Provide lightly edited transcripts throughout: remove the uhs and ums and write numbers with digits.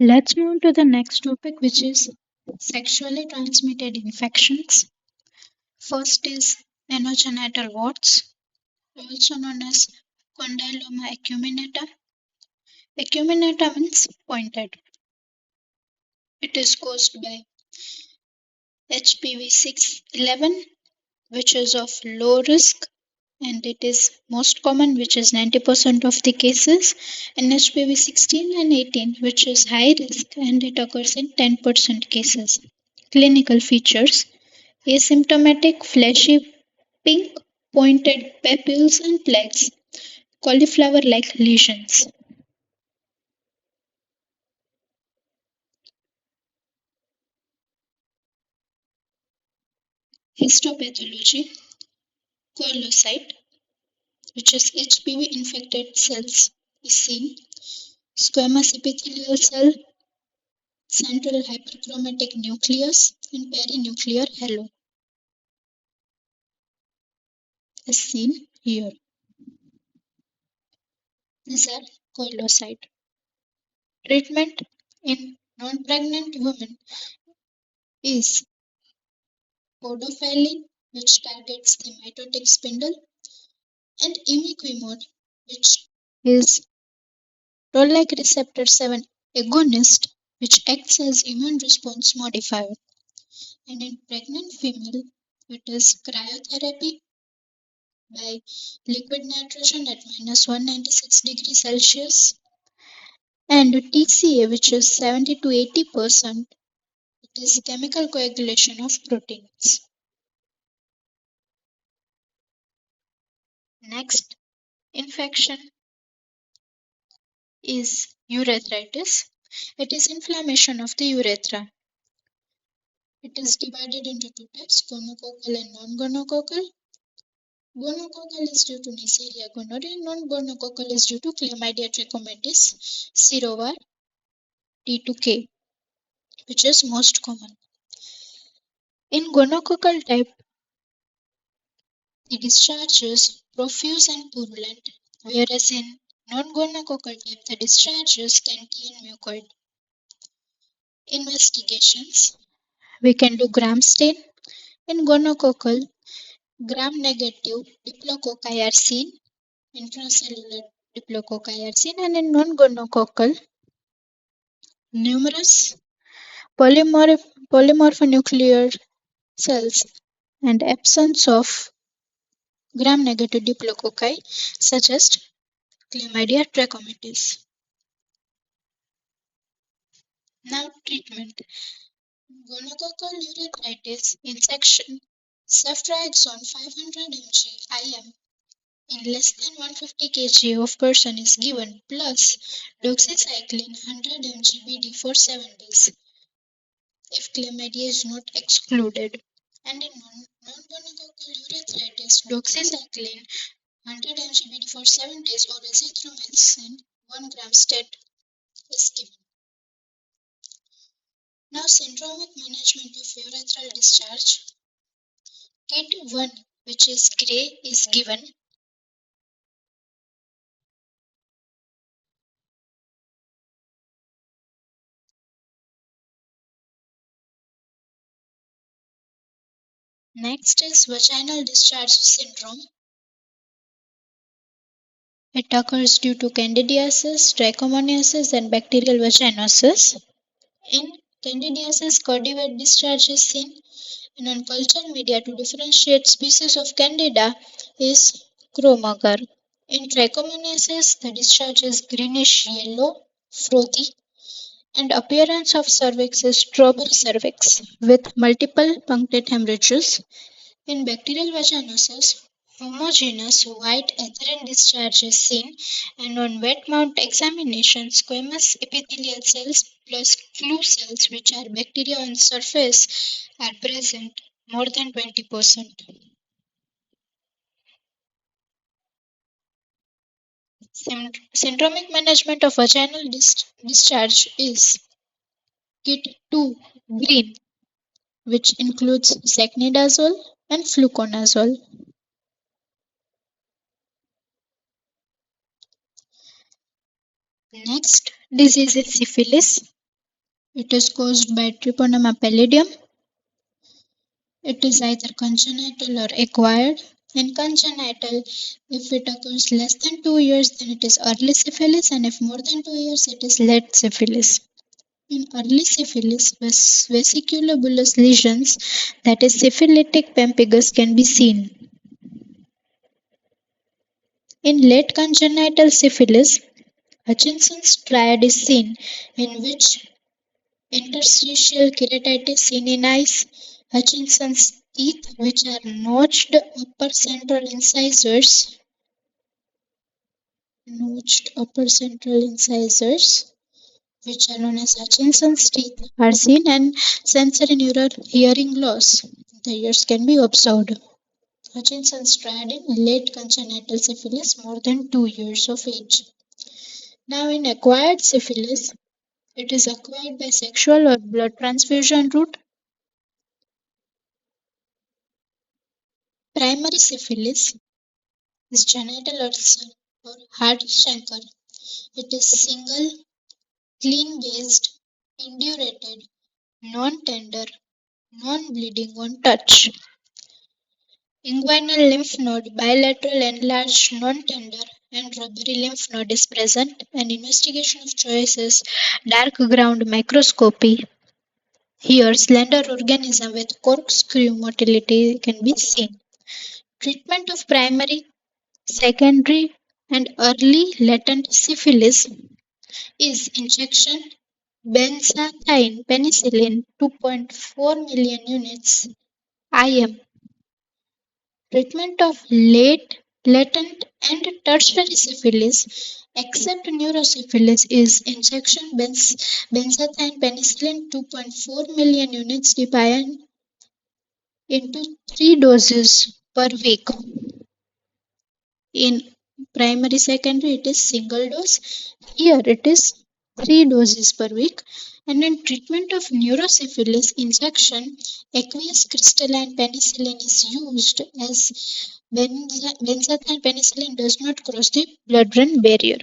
Let's move to the next topic, which is sexually transmitted infections. First is anogenital warts, also known as condyloma acuminata. Acuminata means pointed. It is caused by HPV 611, which is of low risk, and it is most common, which is 90% of the cases, and HPV 16 and 18, which is high risk, and it occurs in 10% cases. Clinical features: asymptomatic fleshy pink pointed papules and plaques, cauliflower-like lesions. Histopathology: coilocyte, which is HPV-infected cells, is seen. Squamous epithelial cell, central hyperchromatic nucleus, and perinuclear halo, as seen here. These are coilocyte. Treatment in non-pregnant women is podophyllin, which targets the mitotic spindle, and imiquimod, which is toll-like receptor 7 agonist, which acts as immune response modifier. And in pregnant female, it is cryotherapy by liquid nitrogen at -196 degrees Celsius, and TCA, which is 70 to 80%. It is chemical coagulation of proteins. Next infection is urethritis. It is inflammation of the urethra. It is divided into two types, gonococcal and non-gonococcal. Gonococcal is due to Neisseria gonorrhoeae, non-gonococcal is due to Chlamydia trachomatis serovar T2K, which is most common. In gonococcal type, the discharge is profuse and purulent, whereas in non-gonococcal type, the discharge is scanty and mucoid. Investigations: we can do gram stain. In gonococcal, gram-negative diplococci are seen, intracellular diplococci are seen, and in non-gonococcal, numerous polymorphonuclear cells and absence of gram-negative diplococci suggest Chlamydia trachomatis. Now treatment. Gonococcal urethritis insection, ceftriaxone 500 mg IM in less than 150 kg of person is given plus doxycycline 100 mg BD for 7 days if chlamydia is not excluded. And in non-gonococcal urethritis, doxycycline 100 mg BD for 7 days or azithromycin 1 gram stat is given. Now, syndromic management of urethral discharge. Kit 1, which is gray, is given. Next is vaginal discharge syndrome. It occurs due to candidiasis, trichomoniasis, and bacterial vaginosis. In candidiasis, cordivate discharge is seen, and on culture media to differentiate species of candida is chrome agar. In trichomoniasis, the discharge is greenish yellow, frothy, and appearance of cervix is strawberry cervix with multiple punctate hemorrhages. In bacterial vaginosis, homogeneous white adherent discharge is seen, and on wet mount examination, squamous epithelial cells plus clue cells, which are bacteria on surface, are present more than 20%. Syndromic management of vaginal discharge is Kit 2 green, which includes secnidazole and fluconazole. Next disease is syphilis. It is caused by Treponema pallidum. It is either congenital or acquired. In congenital, if it occurs less than 2 years, then it is early syphilis, and if more than 2 years, it is late syphilis. In early syphilis, vesicular-bullous lesions, that is syphilitic pemphigus, can be seen. In late congenital syphilis, Hutchinson's triad is seen, in which interstitial keratitis seen in eyes, Hutchinson's teeth, which are notched upper central incisors, which are known as Hutchinson's teeth, are seen, and sensory neural hearing loss. The ears can be observed. Hutchinson's triad in late congenital syphilis more than 2 years of age. Now, in acquired syphilis, it is acquired by sexual or blood transfusion route. Primary syphilis is genital ulcer or hard chancre. It is single, clean-based, indurated, non-tender, non-bleeding on touch. Inguinal lymph node, bilateral enlarged, non-tender, and rubbery lymph node is present. An investigation of choice is dark ground microscopy. Here, slender organism with corkscrew motility can be seen. Treatment of primary, secondary, and early latent syphilis is injection benzathine penicillin 2.4 million units IM. Treatment of late, latent, and tertiary syphilis, except neurosyphilis, is injection benzathine penicillin 2.4 million units divided into 3 doses per week. In primary, secondary, it is single dose. Here it is 3 doses per week. And in treatment of neurosyphilis, injection aqueous crystalline penicillin is used, as benzathine penicillin does not cross the blood-brain barrier.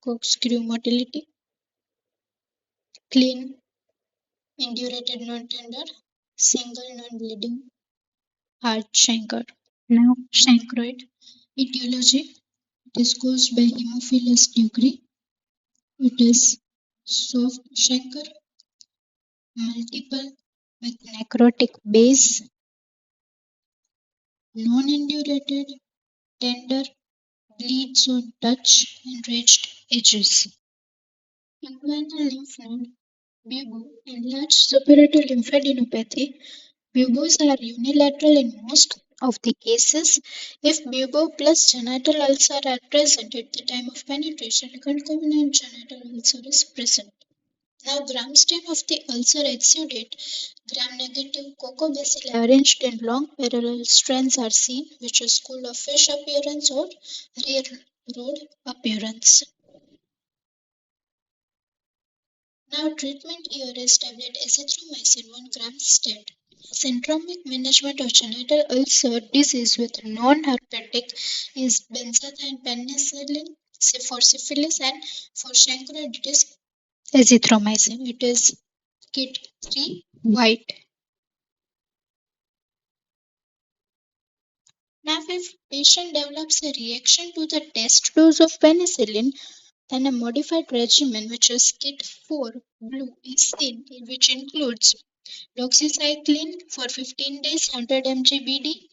Corkscrew motility, clean, indurated, non-tender, single, non-bleeding, hard chancre. Now, chancroid etiology. It is caused by Haemophilus ducreyi. It is soft chancre, multiple with necrotic base, non-indurated, tender, bleeds on touch, and ridged edges. Inguinal lymph node, bubo, enlarged suppurative lymphadenopathy. Bubos are unilateral in most of the cases. If bubo plus genital ulcer are present at the time of penetration, concomitant genital ulcer is present. Now, gram stain of the ulcer exudate, gram-negative cocobacilli arranged in long parallel strands are seen, which is school of fish appearance or railroad appearance. Now, treatment here is tablet azithromycin 1 gram stat. Syndromic management of genital ulcer disease with non-herpetic is benzathine penicillin for syphilis, and for chancroid it is azithromycin. It is kit 3 white. Now, if patient develops a reaction to the test dose of penicillin, then a modified regimen, which is kit 4 blue, is seen, which includes doxycycline for 15 days, 100 mg BD,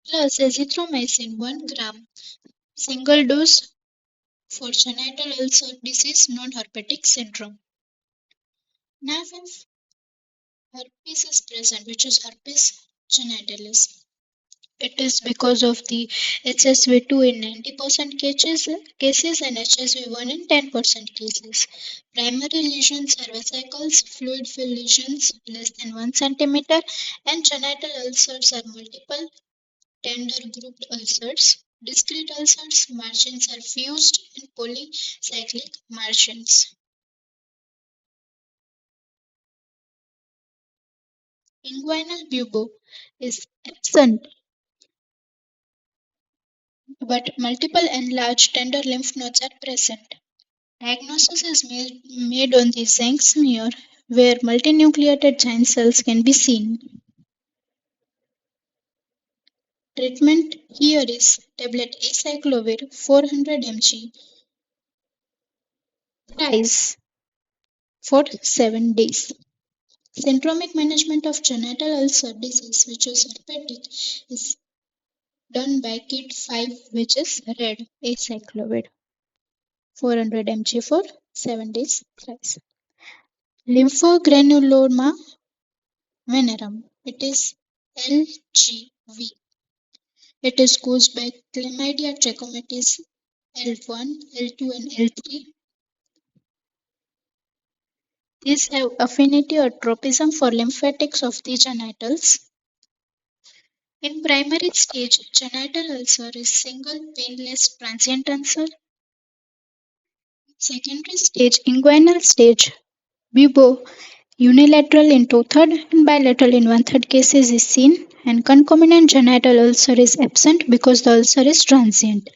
plus azithromycin 1 gram, single dose for genital ulcer disease non-herpetic syndrome. Now, if herpes is present, which is herpes genitalis, it is because of the HSV2 in 90% cases and HSV1 in 10% cases. Primary lesions are vesicles, fluid-filled lesions less than 1 centimeter, and genital ulcers are multiple tender grouped ulcers. Discrete ulcers margins are fused and polycyclic margins. Inguinal bubo is absent, but multiple enlarged tender lymph nodes are present. Diagnosis is made on the zinc smear where multinucleated giant cells can be seen. Treatment here is tablet acyclovir 400 mg thrice for 7 days. Syndromic management of genital ulcer disease, which is herpetic, is done by kit 5, which is red acyclovir 400 mg for 7 days thrice. Lymphogranuloma venerum, it is LGV. It is caused by Chlamydia trachomatis L1, L2, and L3. These have affinity or tropism for lymphatics of the genitals. In primary stage, genital ulcer is single painless transient ulcer. Secondary stage, inguinal stage, bubo unilateral in 2/3 and bilateral in 1/3 cases is seen, and concomitant genital ulcer is absent because the ulcer is transient.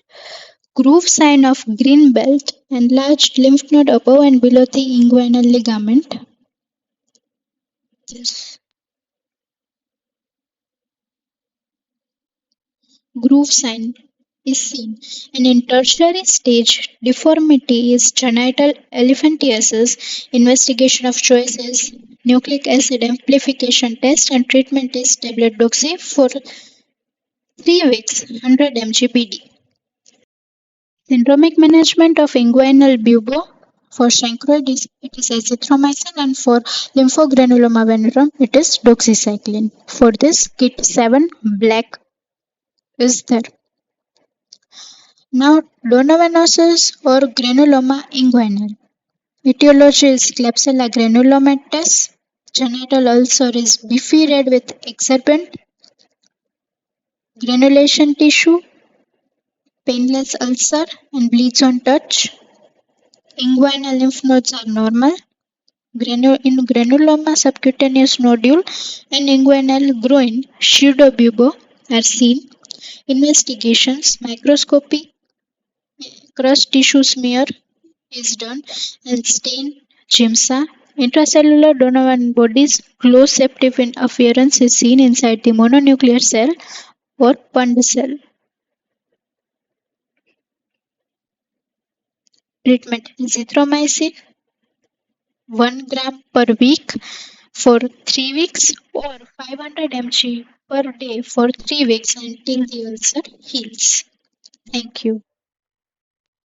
Groove sign of green belt, enlarged lymph node above and below the inguinal ligament. This groove sign is seen, and in tertiary stage, deformity is genital elephantiasis. Investigation of choice is nucleic acid amplification test, and treatment is tablet doxy for 3 weeks, 100 mg BD. Syndromic management of inguinal bubo. For chancroid, it is azithromycin, and for lymphogranuloma venerum, it is doxycycline. For this, kit 7 black is there. Now, donovanosis or granuloma inguinal. Etiology is Klebsiella granulomatous. Genital ulcer is beefy red with exuberant granulation tissue, painless ulcer, and bleeds on touch. Inguinal lymph nodes are normal. In granuloma subcutaneous nodule and inguinal groin pseudobubo are seen. Investigations, microscopy, crust tissue smear is done, and stain GIMSA. Intracellular Donovan bodies glow septive in appearance is seen inside the mononuclear cell or Pund cell. Treatment azithromycin 1 gram per week for 3 weeks or 500 mg per day for 3 weeks until the ulcer heals. Thank you.